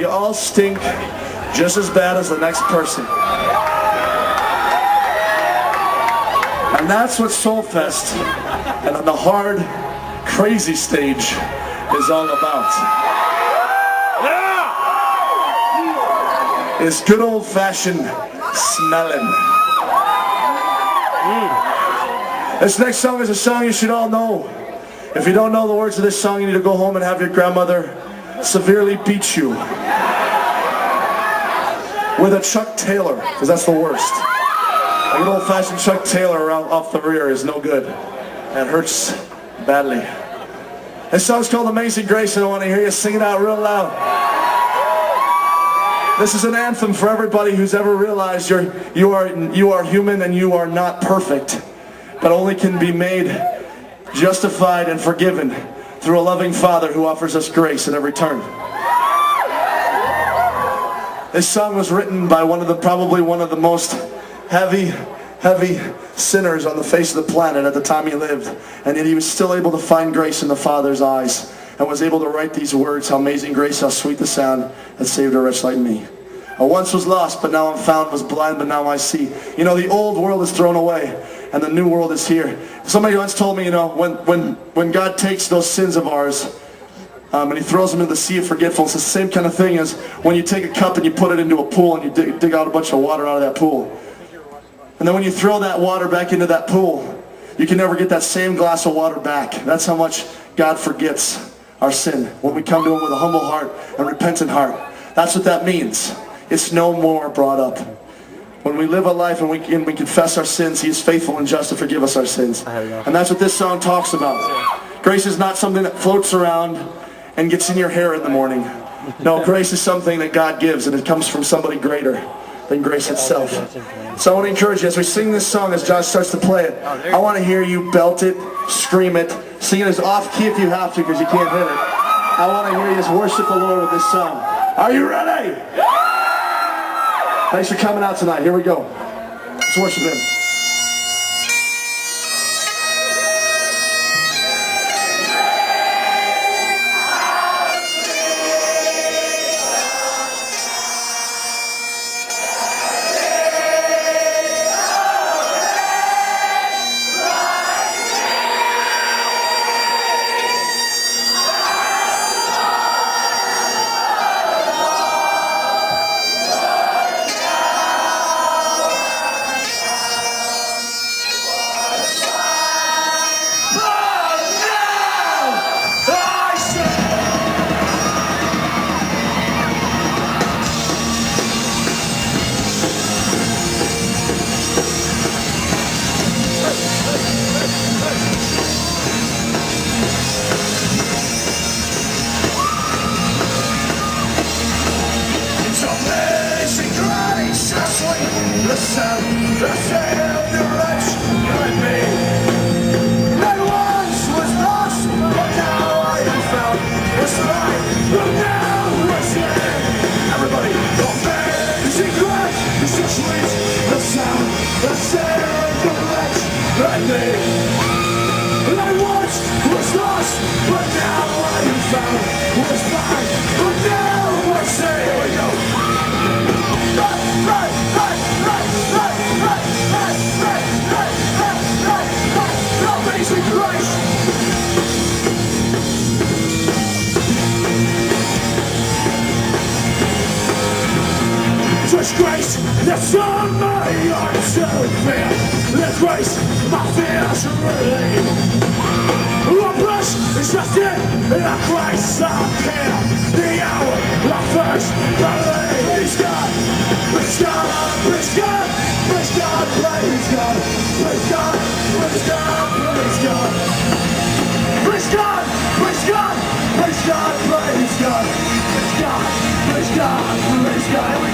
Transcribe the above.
You all stink just as bad as the next person. And that's what Soulfest and on the hard, crazy stage is all about. Yeah! It's good old-fashioned smelling. This next song is a song you should all know. If you don't know the words of this song, you need to go home and have your grandmother severely beat you with a Chuck Taylor, because that's the worst. A good old-fashioned Chuck Taylor off the rear is no good. It hurts badly. This song's called Amazing Grace, and I want to hear you sing it out real loud. This is an anthem for everybody who's ever realized you are human and you are not perfect, but only can be made justified and forgiven through a loving Father who offers us grace at every turn. This song was written by probably one of the most heavy sinners on the face of the planet at the time he lived, and yet he was still able to find grace in the Father's eyes and was able to write these words: how amazing grace, how sweet the sound that saved a wretch like me. I once was lost, but now I'm found, was blind, but now I see. You know, the old world is thrown away and the new world is here. Somebody once told me, you know, when God takes those sins of ours and he throws them into the sea of forgetfulness, it's the same kind of thing as when you take a cup and you put it into a pool and you dig out a bunch of water out of that pool. And then when you throw that water back into that pool, you can never get that same glass of water back. That's how much God forgets our sin when we come to him with a humble heart and repentant heart. That's what that means. It's no more brought up. When we live a life and we confess our sins, he is faithful and just to forgive us our sins. And that's what this song talks about. Grace is not something that floats around and gets in your hair in the morning. No, grace is something that God gives, and it comes from somebody greater than grace itself. So I want to encourage you, as we sing this song, as Josh starts to play it, I want to hear you belt it, scream it, sing it as off-key if you have to, because you can't hit it. I want to hear you just worship the Lord with this song. Are you ready? Thanks for coming out tonight. Here we go. Let's worship him. The sound, the sound, the wretch like me. I once was lost, but now I am found. Was blind, but now I see. Everybody, amazing grace, is so sweet. The sound, the wretch like me. I once was lost, but now I am found. Was blind, but now I see. Here we go. Amazing grace. Such grace that's on my heart so clear. Let grace my fears relieve. One blush is just it, and I Christ I care. The hour I first believe. Praise God, praise God, praise God, praise God, praise God, praise God, praise God, praise God, praise God, praise God, praise God, praise God, praise God, praise God, praise God.